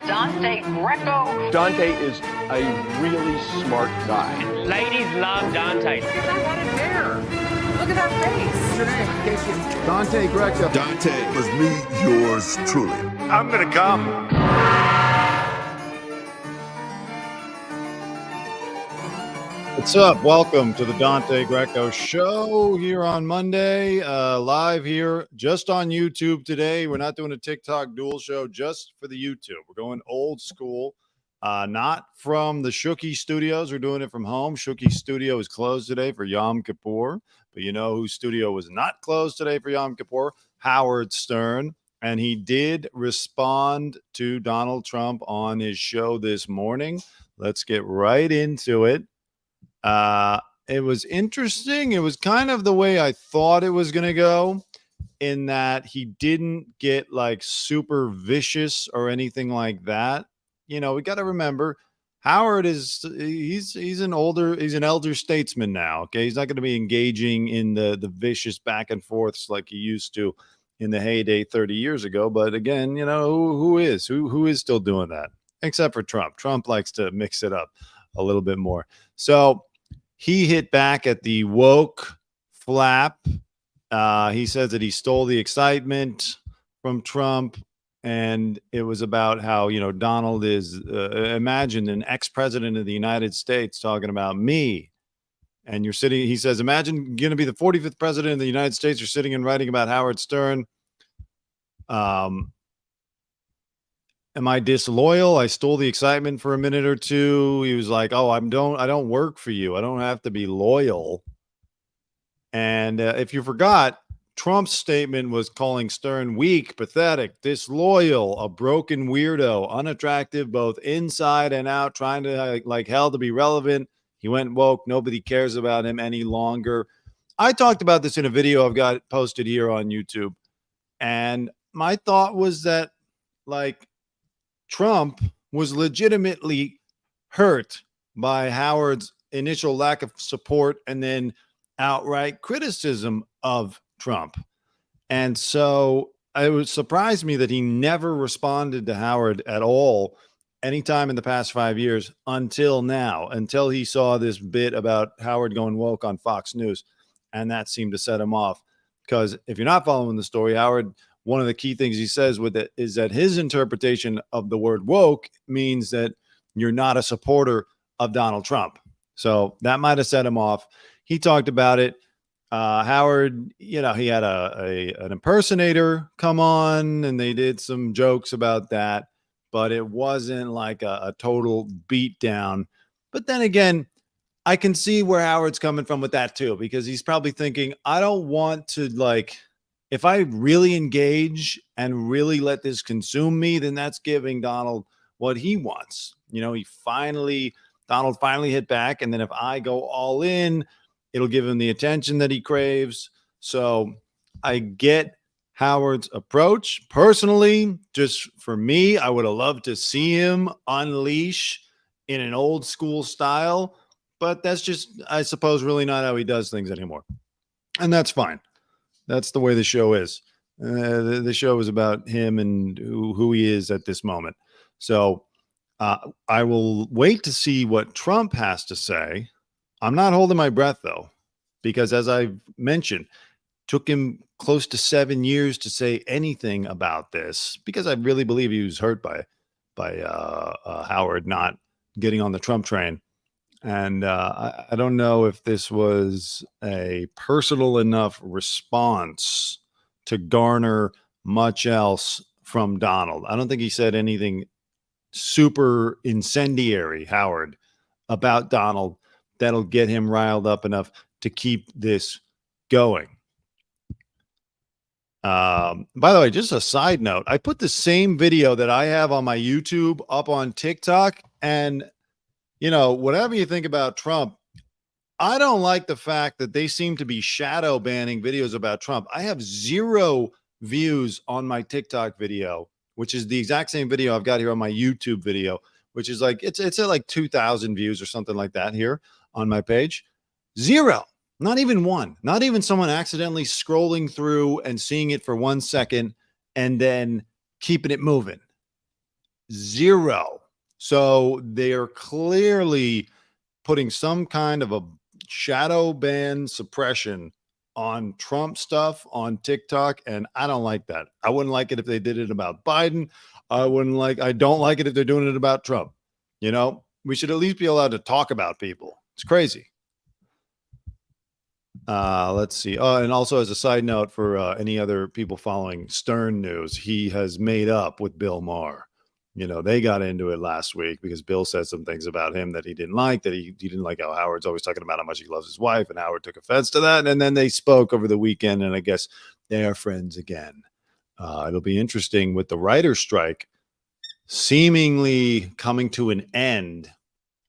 Dante Greco. Dante is a really smart guy. Ladies love Dante. Look at that head of hair. Look at that face. What's your name? Casey. Dante Greco. Dante was me, yours truly. I'm gonna come. What's up? Welcome to the Dante Greco Show here on Monday, live here just on YouTube today. We're not doing a TikTok dual show, just for the YouTube. We're going old school, not from the Shooky Studios. We're doing it from home. Shooky Studio is closed today for Yom Kippur, but you know whose studio was not closed today for Yom Kippur? Howard Stern, and he did respond to Donald Trump on his show this morning. Let's get right into it. It was interesting. It was kind of the way I thought it was going to go, in that he didn't get like super vicious or anything like that. You know, we got to remember Howard he's an elder statesman now. Okay. He's not going to be engaging in the vicious back and forths like he used to in the heyday 30 years ago. But again, you know, who is still doing that except for Trump. Trump likes to mix it up a little bit more. So he hit back at the woke flap. He says that he stole the excitement from Trump. And it was about how, you know, Donald is, imagine an ex-president of the United States talking about me. And you're sitting, he says, imagine going to be the 45th president of the United States. You're sitting and writing about Howard Stern. Am I disloyal? I stole the excitement for a minute or two. He was like, oh, I don't work for you. I don't have to be loyal. And if you forgot, Trump's statement was calling Stern weak, pathetic, disloyal, a broken weirdo, unattractive, both inside and out, trying to like hell to be relevant. He went woke. Nobody cares about him any longer. I talked about this in a video I've got posted here on YouTube. And my thought was that, like, Trump was legitimately hurt by Howard's initial lack of support and then outright criticism of Trump. And so it surprised me that he never responded to Howard at all anytime in the past 5 years until now, until he saw this bit about Howard going woke on Fox News. And that seemed to set him off. Because if you're not following the story, Howard, one of the key things he says with it is that his interpretation of the word woke means that you're not a supporter of Donald Trump. So that might have set him off. He talked about it. Howard, you know, he had an impersonator come on and they did some jokes about that, but it wasn't like a total beatdown. But then again, I can see where Howard's coming from with that too, because he's probably thinking, I don't want to, like, if I really engage and really let this consume me, then that's giving Donald what he wants. You know, Donald finally hit back. And then if I go all in, it'll give him the attention that he craves. So I get Howard's approach. Personally, just for me, I would have loved to see him unleash in an old school style. But that's just, I suppose, really not how he does things anymore. And that's fine. That's the way the show is. The show is about him and who he is at this moment. So I will wait to see what Trump has to say. I'm not holding my breath, though, because as I've mentioned, took him close to 7 years to say anything about this, because I really believe he was hurt by Howard not getting on the Trump train. And I don't know if this was a personal enough response to garner much else from Donald. I don't think he said anything super incendiary, Howard, about Donald that'll get him riled up enough to keep this going. By the way, just a side note, I put the same video that I have on my YouTube up on TikTok, and you know, whatever you think about Trump, I don't like the fact that they seem to be shadow banning videos about Trump. I have 0 views on my TikTok video, which is the exact same video I've got here on my YouTube video, which is like, it's at like 2,000 views or something like that here on my page. 0, not even one, not even someone accidentally scrolling through and seeing it for 1 second and then keeping it moving. 0. So they're clearly putting some kind of a shadow ban suppression on Trump stuff on TikTok, and I don't like that. I wouldn't like it if they did it about Biden. I don't like it if they're doing it about Trump. You know, we should at least be allowed to talk about people. It's crazy. Let's see. And also, as a side note for any other people following Stern News, he has made up with Bill Maher. You know, they got into it last week because Bill said some things about him that he didn't like, that he didn't like how Howard's always talking about how much he loves his wife, and Howard took offense to that. And then they spoke over the weekend, and I guess they are friends again. It'll be interesting with the writer's strike seemingly coming to an end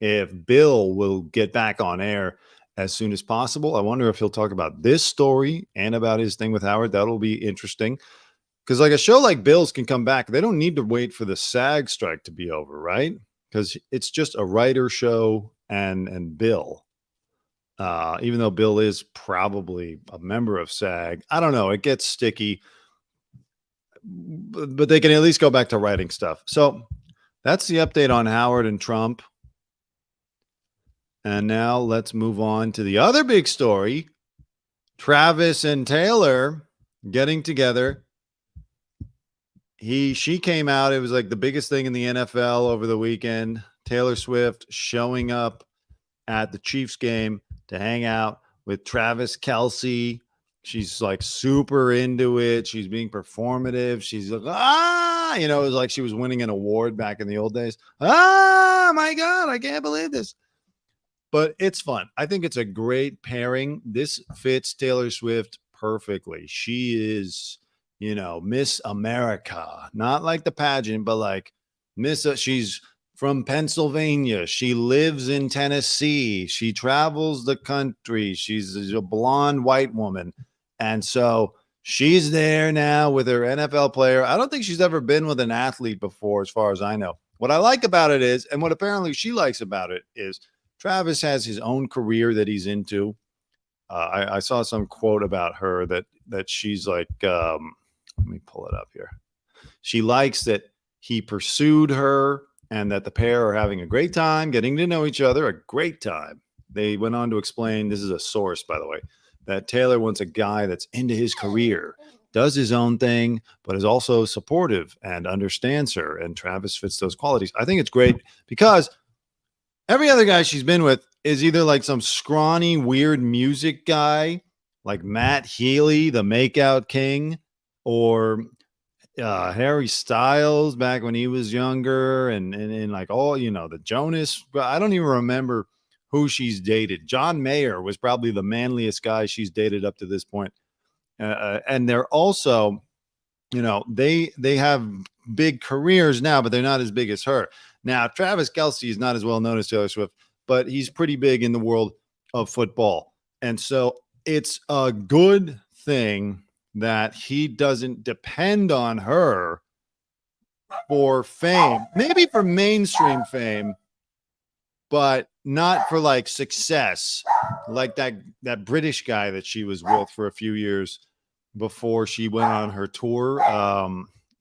if Bill will get back on air as soon as possible. I wonder if he'll talk about this story and about his thing with Howard. That'll be interesting. Because like a show like Bill's can come back. They don't need to wait for the SAG strike to be over, right? Because it's just a writer show and Bill. Even though Bill is probably a member of SAG. I don't know. It gets sticky. But they can at least go back to writing stuff. So that's the update on Howard and Trump. And now let's move on to the other big story. Travis and Taylor getting together. She came out. It was like the biggest thing in the NFL over the weekend. Taylor Swift showing up at the Chiefs game to hang out with Travis Kelce. She's like super into it. She's being performative. She's like, it was like she was winning an award back in the old days. My God, I can't believe this. But it's fun. I think it's a great pairing. This fits Taylor Swift perfectly. She is, Miss America, not like the pageant, but like she's from Pennsylvania. She lives in Tennessee. She travels the country. She's a blonde white woman. And so she's there now with her NFL player. I don't think she's ever been with an athlete before, as far as I know. What I like about it is, and what apparently she likes about it is, Travis has his own career that he's into. I saw some quote about her that she's like, let me pull it up here. She likes that he pursued her and that the pair are having a great time, getting to know each other, a great time. They went on to explain, this is a source, by the way, that Taylor wants a guy that's into his career, does his own thing, but is also supportive and understands her. And Travis fits those qualities. I think it's great because every other guy she's been with is either like some scrawny, weird music guy, like Matt Healy, the Makeout King, or Harry Styles back when he was younger, and like the Jonas. I don't even remember who she's dated. John Mayer was probably the manliest guy she's dated up to this point. And they're also, they have big careers now, but they're not as big as her. Now, Travis Kelce is not as well known as Taylor Swift, but he's pretty big in the world of football. And so it's a good thing that he doesn't depend on her for fame, maybe for mainstream fame, but not for like success, like that British guy that she was with for a few years before she went on her tour.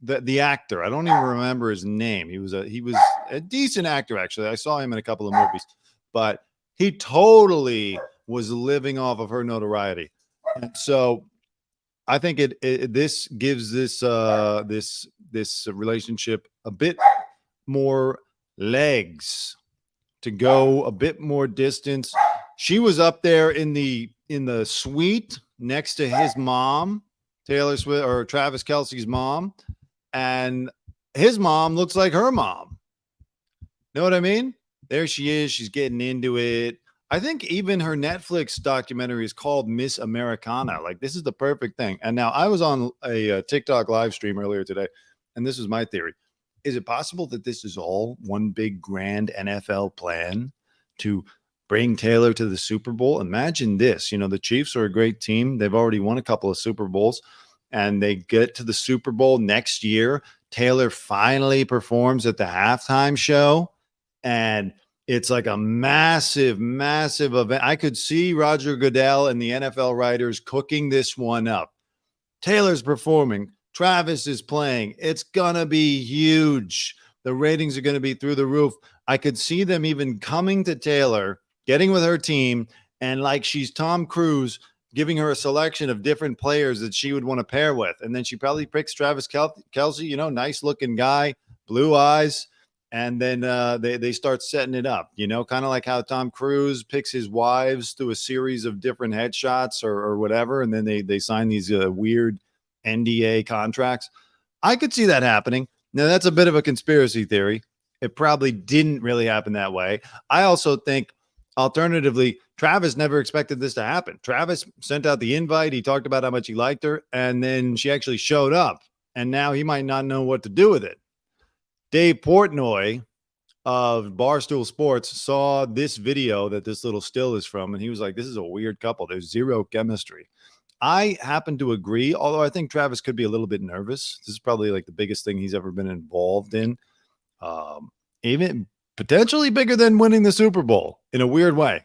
The actor, I don't even remember his name. He was a decent actor, actually. I saw him in a couple of movies, but he totally was living off of her notoriety. And so I think this gives this relationship a bit more legs to go, a bit more distance. She was up there in the suite next to his mom, Taylor Swift, or Travis Kelce's mom, and his mom looks like her mom. Know what I mean? There she is. She's getting into it. I think even her Netflix documentary is called Miss Americana. Like, this is the perfect thing. And now I was on a TikTok live stream earlier today, and this is my theory. Is it possible that this is all one big grand NFL plan to bring Taylor to the Super Bowl? Imagine this. The Chiefs are a great team. They've already won a couple of Super Bowls, and they get to the Super Bowl next year. Taylor finally performs at the halftime show, and it's like a massive, massive event. I could see Roger Goodell and the NFL writers cooking this one up. Taylor's performing. Travis is playing. It's going to be huge. The ratings are going to be through the roof. I could see them even coming to Taylor, getting with her team, and like she's Tom Cruise, giving her a selection of different players that she would want to pair with. And then she probably picks Travis Kelce, nice looking guy, blue eyes. And then they start setting it up, kind of like how Tom Cruise picks his wives through a series of different headshots or whatever. And then they sign these weird NDA contracts. I could see that happening. Now, that's a bit of a conspiracy theory. It probably didn't really happen that way. I also think, alternatively, Travis never expected this to happen. Travis sent out the invite. He talked about how much he liked her, and then she actually showed up, and now he might not know what to do with it. Dave Portnoy of Barstool Sports saw this video that this little still is from, and he was like, this is a weird couple. There's zero chemistry. I happen to agree, although I think Travis could be a little bit nervous. This is probably like the biggest thing he's ever been involved in. Even potentially bigger than winning the Super Bowl in a weird way.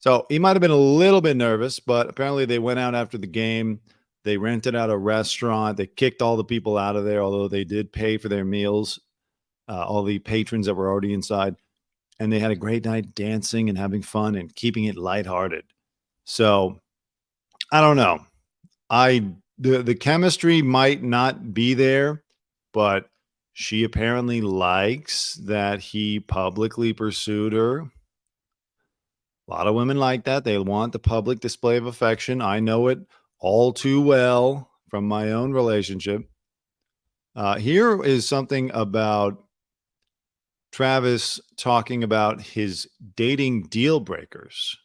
So he might have been a little bit nervous, but apparently they went out after the game. They rented out a restaurant. They kicked all the people out of there, although they did pay for their meals, all the patrons that were already inside. And they had a great night dancing and having fun and keeping it lighthearted. So I don't know. The chemistry might not be there, but she apparently likes that he publicly pursued her. A lot of women like that. They want the public display of affection. I know it all too well from my own relationship. Here is something about Travis talking about his dating deal breakers.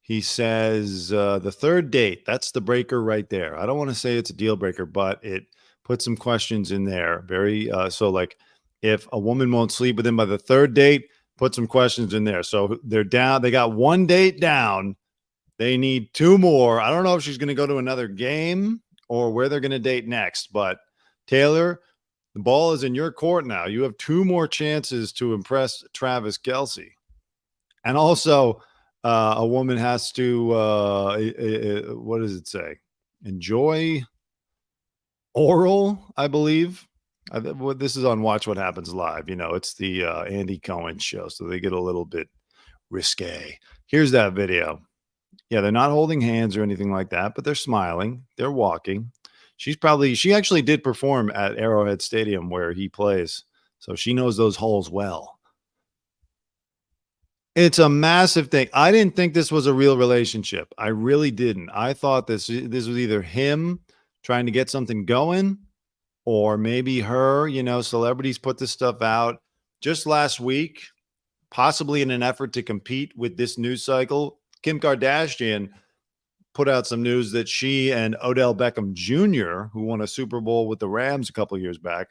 He says the third date, that's the breaker right there. I don't want to say it's a deal breaker, but it puts some questions in there. Very so like if a woman won't sleep with him by the third date, put some questions in there. So they're down. They got one date down. They need two more. I don't know if she's going to go to another game or where they're going to date next. But Taylor, the ball is in your court now. You have two more chances to impress Travis Kelce. And also, a woman has to, what does it say? Enjoy oral, I believe. This is on Watch What Happens Live. It's the Andy Cohen show, so they get a little bit risque. Here's that video. Yeah, they're not holding hands or anything like that, but they're smiling. They're walking. She actually did perform at Arrowhead Stadium where he plays, so she knows those holes well. It's a massive thing. I didn't think this was a real relationship. I really didn't. I thought this was either him trying to get something going or maybe her, celebrities put this stuff out just last week, possibly in an effort to compete with this news cycle. Kim Kardashian put out some news that she and Odell Beckham Jr., who won a Super Bowl with the Rams a couple of years back,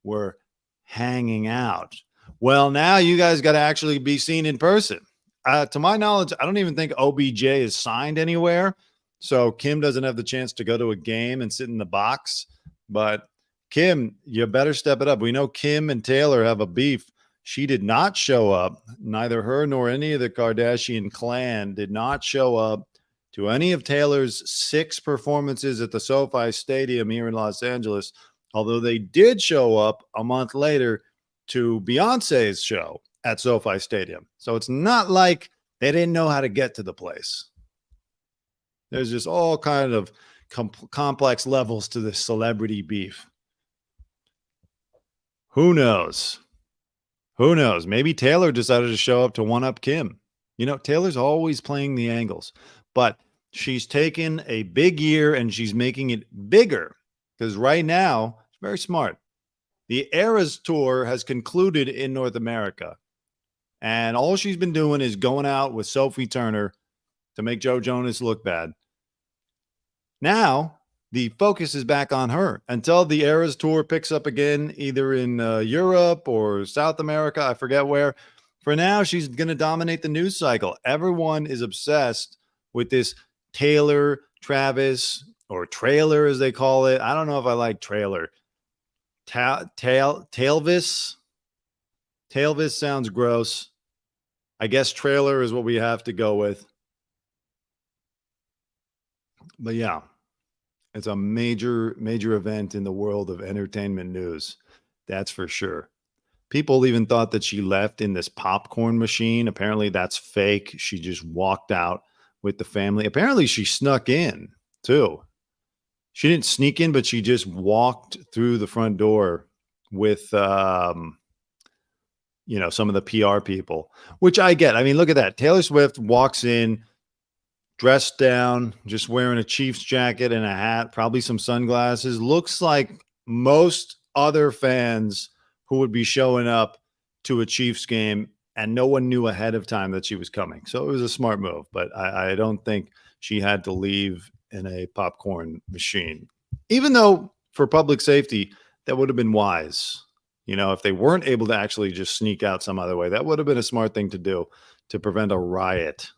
were hanging out. Well, now you guys got to actually be seen in person. To my knowledge, I don't even think OBJ is signed anywhere. So Kim doesn't have the chance to go to a game and sit in the box. But Kim, you better step it up. We know Kim and Taylor have a beef. She did not show up. Neither her nor any of the Kardashian clan did not show up to any of Taylor's 6 performances at the SoFi Stadium here in Los Angeles, although they did show up a month later to Beyonce's show at SoFi Stadium. So it's not like they didn't know how to get to the place. There's just all kind of complex levels to this celebrity beef. Who knows? Who knows? Maybe Taylor decided to show up to one-up Kim. Taylor's always playing the angles, but she's taken a big year and she's making it bigger because right now, it's very smart. The Eras Tour has concluded in North America, and all she's been doing is going out with Sophie Turner to make Joe Jonas look bad. Now, the focus is back on her until the Eras Tour picks up again, either in Europe or South America. I forget where. For now, she's going to dominate the news cycle. Everyone is obsessed with this Taylor, Travis, or trailer, as they call it. I don't know if I like trailer. Tailvis. Tailvis sounds gross. I guess trailer is what we have to go with. But yeah, it's a major event in the world of entertainment news. That's for sure. People even thought that she left in this popcorn machine. Apparently, that's fake. She just walked out with the family. Apparently, she snuck in too. She didn't sneak in, but she just walked through the front door with, some of the PR people, which I get. I mean, look at that. Taylor Swift walks in, dressed down, just wearing a Chiefs jacket and a hat, probably some sunglasses. Looks like most other fans who would be showing up to a Chiefs game, and no one knew ahead of time that she was coming. So it was a smart move, but I don't think she had to leave in a popcorn machine, even though for public safety, that would have been wise. If they weren't able to actually just sneak out some other way, that would have been a smart thing to do to prevent a riot.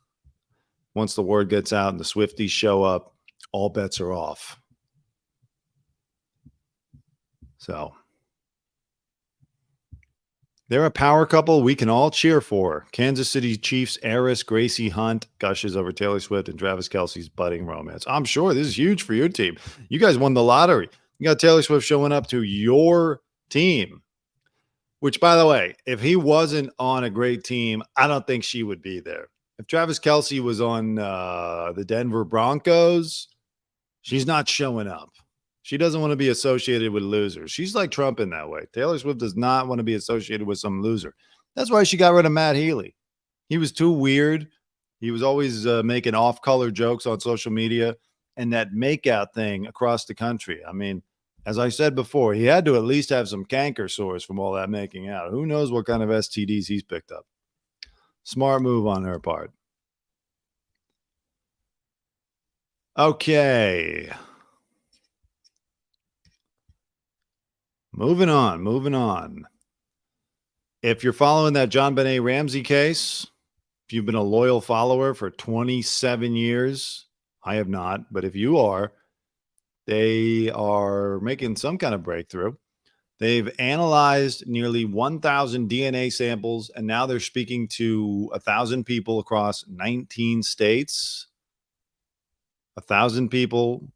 Once the word gets out and the Swifties show up, all bets are off. So they're a power couple we can all cheer for. Kansas City Chiefs heiress Gracie Hunt gushes over Taylor Swift and Travis Kelce's budding romance. I'm sure this is huge for your team. You guys won the lottery. You got Taylor Swift showing up to your team, which, by the way, if he wasn't on a great team, I don't think she would be there. If Travis Kelce was on the Denver Broncos, she's not showing up. She doesn't want to be associated with losers. She's like Trump in that way. Taylor Swift does not want to be associated with some loser. That's why she got rid of Matt Healy. He was too weird. He was always making off-color jokes on social media and that makeout thing across the country. I mean, as I said before, he had to at least have some canker sores from all that making out. Who knows what kind of STDs he's picked up. Smart move on her part. Okay. Moving on. If you're following that JonBenet Ramsey case, if you've been a loyal follower for 27 years, I have not, but if you are, they are making some kind of breakthrough. They've analyzed nearly 1,000 DNA samples, and now they're speaking to 1,000 people across 19 states. 1,000 people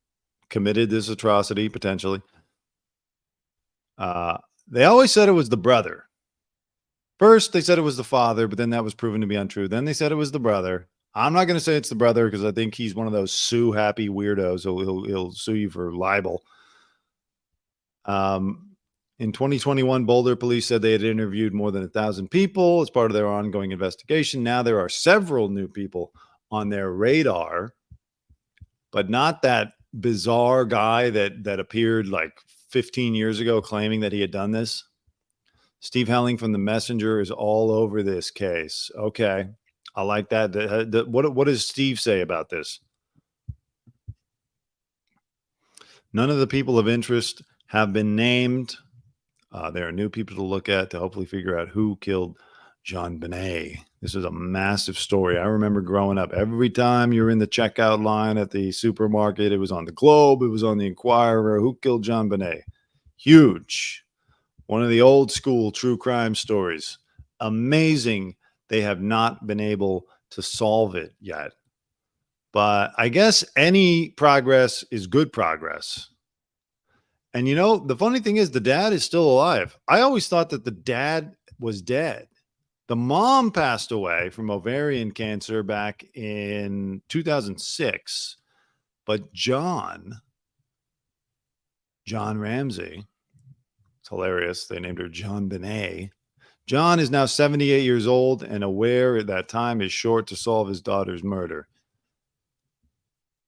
committed this atrocity, potentially. They always said it was the brother. First, they said it was the father, but then that was proven to be untrue. Then they said it was the brother. I'm not going to say it's the brother because I think he's one of those sue-happy weirdos. He'll sue you for libel. In 2021, Boulder police said they had interviewed more than 1,000 people as part of their ongoing investigation. Now there are several new people on their radar, but not that bizarre guy that appeared like 15 years ago claiming that he had done this. Steve Helling from The Messenger is all over this case. Okay. I like that. What does Steve say about this? None of the people of interest have been named. There are new people to look at to hopefully figure out who killed JonBenet. This is a massive story. I remember growing up, every time you're in the checkout line at the supermarket, it was on the Globe, it was on the Inquirer. Who killed JonBenet? Huge. One of the old school true crime stories. Amazing. They have not been able to solve it yet. But I guess any progress is good progress. And the funny thing is the dad is still alive. I always thought that the dad was dead. The mom passed away from ovarian cancer back in 2006. But John Ramsey, it's hilarious. They named her JonBenet. John is now 78 years old and aware that time is short to solve his daughter's murder.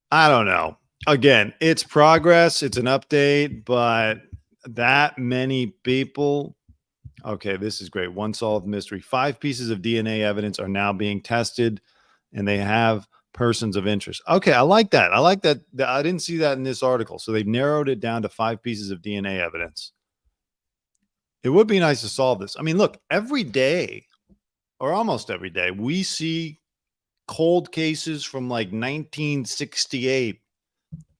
I don't know. Again, it's progress. It's an update, but that many people. Okay, this is great. One solved mystery. 5 pieces of DNA evidence are now being tested, and they have persons of interest. Okay, I like that. I didn't see that in this article. So they've narrowed it down to 5 pieces of DNA evidence. It would be nice to solve this. I mean, look, every day or almost every day, we see cold cases from like 1968,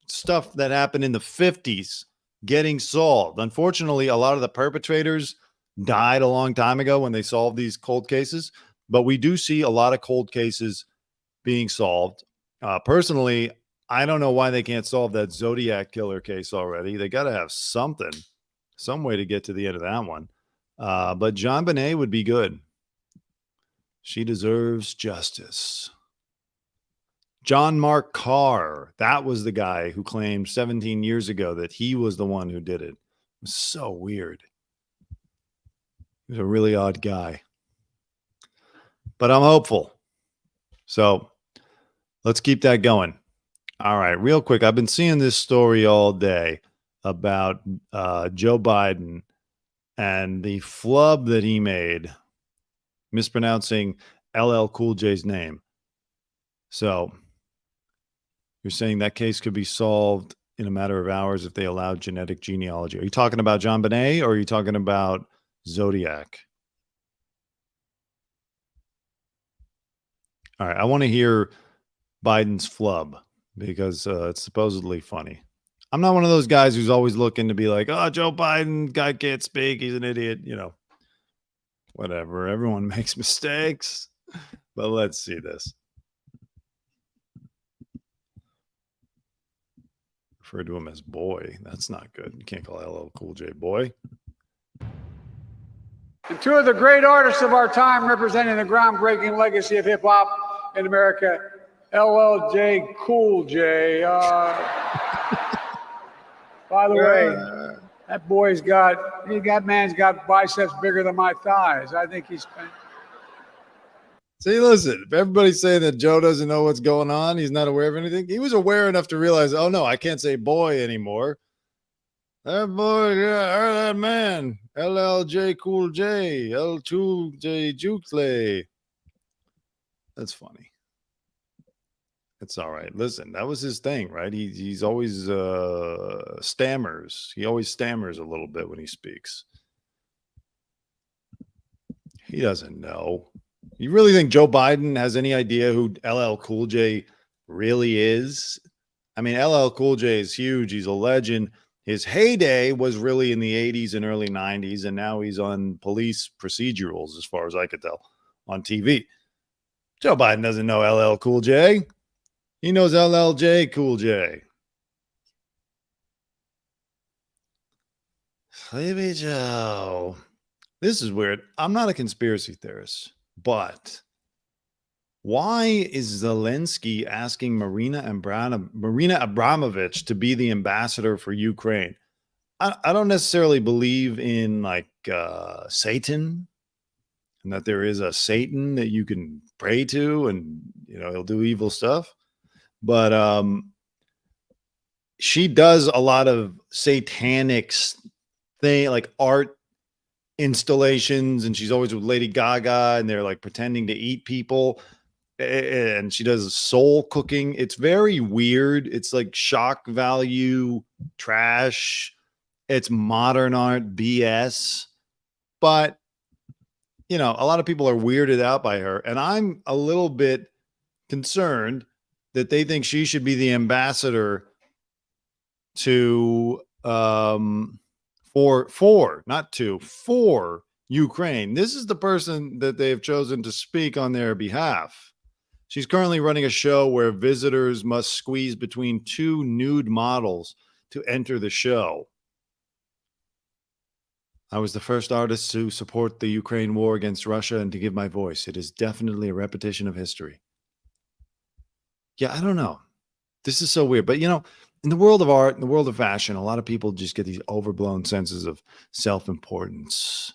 stuff that happened in the 50s getting solved. Unfortunately, a lot of the perpetrators died a long time ago when they solved these cold cases, but we do see a lot of cold cases being solved. Personally, I don't know why they can't solve that Zodiac killer case already. They got to have something some way to get to the end of that one. But JonBenet would be good. She deserves justice. John Mark Carr, that was the guy who claimed 17 years ago that he was the one who did it. It was so weird. He was a really odd guy. But I'm hopeful. So let's keep that going. All right, real quick. I've been seeing this story all day about Joe Biden and the flub that he made mispronouncing LL Cool J's name. So you're saying that case could be solved in a matter of hours if they allowed genetic genealogy. Are you talking about JonBenet or are you talking about Zodiac? All right, I want to hear Biden's flub because it's supposedly funny. I'm not one of those guys who's always looking to be like, oh, Joe Biden, guy can't speak. He's an idiot. You know, whatever. Everyone makes mistakes. But let's see this. Refer to him as boy. That's not good. You can't call LL Cool J boy. And two of the great artists of our time representing the groundbreaking legacy of hip hop in America, LL Cool J. By the way, that man's got biceps bigger than my thighs. I think he's. See, listen, if everybody's saying that Joe doesn't know what's going on, he's not aware of anything. He was aware enough to realize, oh no, I can't say boy anymore. That boy, yeah, that man, LLJ Cool J, L2J Jukle. That's funny. It's all right. Listen, that was his thing, right? He's always stammers. He always stammers a little bit when he speaks. He doesn't know. You really think Joe Biden has any idea who LL Cool J really is? I mean, LL Cool J is huge. He's a legend. His heyday was really in the 80s and early 90s, and now he's on police procedurals, as far as I could tell, on TV. Joe Biden doesn't know LL Cool J. He knows LLJ Cool J. Sleepy Joe. This is weird. I'm not a conspiracy theorist, but why is Zelensky asking Marina Abramovich to be the ambassador for Ukraine? I don't necessarily believe in Satan and that there is a Satan that you can pray to and, he'll do evil stuff. But she does a lot of satanic thing, like art installations, and she's always with Lady Gaga, and they're like pretending to eat people. And she does soul cooking. It's very weird. It's like shock value trash. It's modern art BS. But, a lot of people are weirded out by her. And I'm a little bit concerned that they think she should be the ambassador to for Ukraine. This is the person that they have chosen to speak on their behalf. She's currently running a show where visitors must squeeze between two nude models to enter the show. I was the first artist to support the Ukraine war against Russia and to give my voice. It is definitely a repetition of history. Yeah, I don't know. This is so weird. But, in the world of art, in the world of fashion, a lot of people just get these overblown senses of self-importance.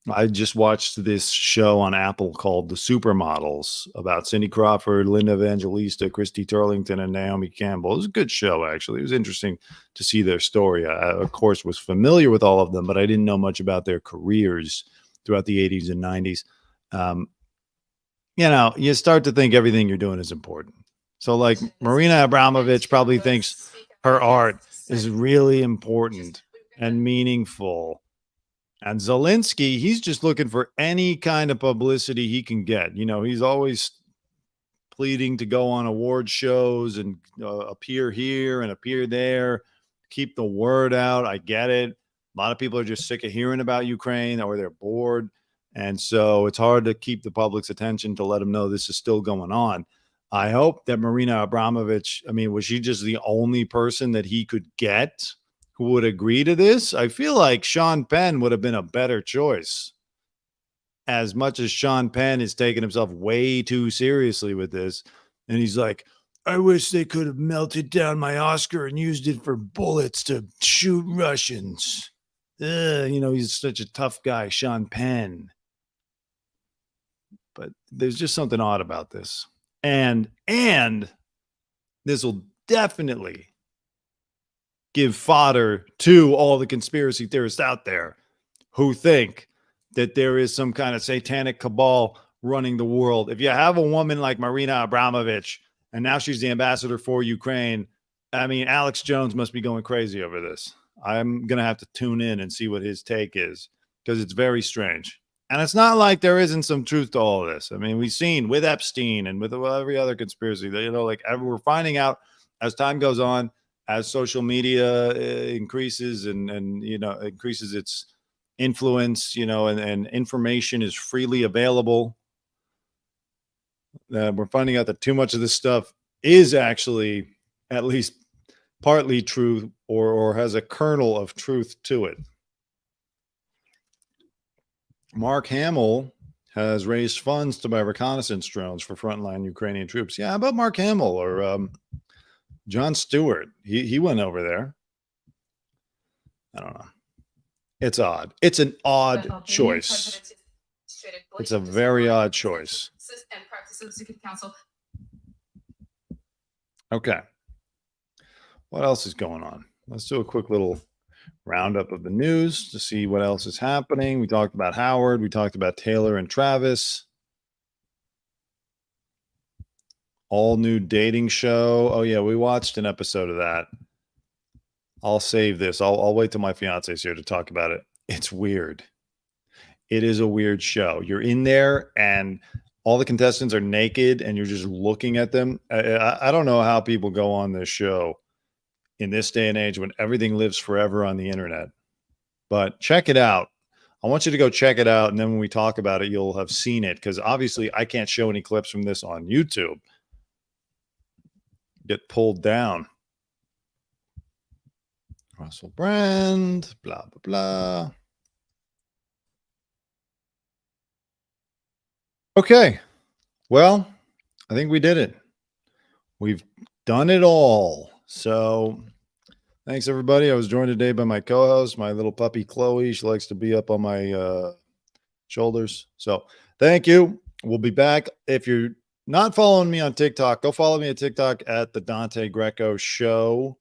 I just watched this show on Apple called The Supermodels about Cindy Crawford, Linda Evangelista, Christy Turlington, and Naomi Campbell. It was a good show, actually. It was interesting to see their story. I, of course, was familiar with all of them, but I didn't know much about their careers throughout the 80s and 90s. You start to think everything you're doing is important. So like Marina Abramovich probably thinks her art is really important and meaningful. And Zelensky, he's just looking for any kind of publicity he can get. He's always pleading to go on award shows and appear here and appear there, keep the word out. I get it. A lot of people are just sick of hearing about Ukraine or they're bored. And so it's hard to keep the public's attention to let them know this is still going on. I hope that Marina Abramovich, was she just the only person that he could get who would agree to this. I feel like Sean Penn would have been a better choice. As much as Sean Penn is taking himself way too seriously with this. And he's like, I wish they could have melted down my Oscar and used it for bullets to shoot Russians. He's such a tough guy, Sean Penn. But there's just something odd about this. And this will definitely give fodder to all the conspiracy theorists out there who think that there is some kind of satanic cabal running the world. If you have a woman like Marina Abramovich, and now she's the ambassador for Ukraine, I mean, Alex Jones must be going crazy over this. I'm going to have to tune in and see what his take is, because it's very strange. And it's not like there isn't some truth to all of this. I mean, we've seen with Epstein and with every other conspiracy that, we're finding out as time goes on, as social media increases and increases its influence, and information is freely available. We're finding out that too much of this stuff is actually at least partly true or has a kernel of truth to it. Mark Hamill has raised funds to buy reconnaissance drones for frontline Ukrainian troops. Yeah, how about Mark Hamill or Jon Stewart? He went over there. I don't know. It's odd. It's an odd choice. It's a very odd choice. Okay. What else is going on? Let's do a quick little roundup of the news to see what else is happening. We talked about Howard. We talked about Taylor and Travis. All new dating show. Oh, yeah, we watched an episode of that. I'll save this. I'll wait till my fiance is here to talk about it. It's weird. It is a weird show. You're in there and all the contestants are naked and you're just looking at them. I don't know how people go on this show in this day and age when everything lives forever on the internet. But check it out. I want you to go check it out. And then when we talk about it, you'll have seen it, because obviously I can't show any clips from this on YouTube. Get pulled down. Russell Brand, blah, blah, blah. Okay. Well, I think we did it. We've done it all. So thanks, everybody. I was joined today by my co-host, my little puppy, Chloe. She likes to be up on my shoulders. So thank you. We'll be back. If you're not following me on TikTok, go follow me at TikTok at the Dante Greco Show.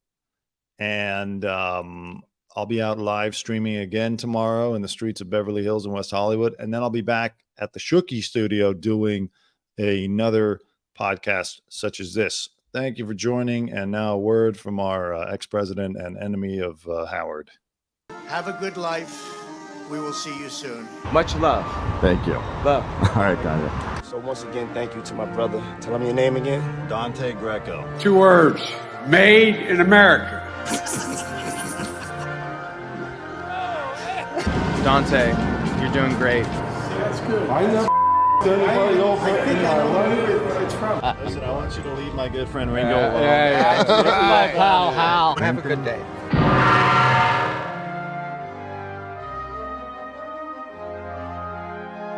And I'll be out live streaming again tomorrow in the streets of Beverly Hills and West Hollywood. And then I'll be back at the Shooky Studio doing another podcast such as this. Thank you for joining. And now a word from our ex-president and enemy of Howard. Have a good life. We will see you soon. Much love. Thank you. Love. All right, Dante. So once again, thank you to my brother. Tell him your name again. Dante Greco. 2 words. Made in America. Dante, you're doing great. I never anybody over in my life. It's from. Listen, I want you to leave my good friend Ringo alone. Pal, Hal. Have a good day.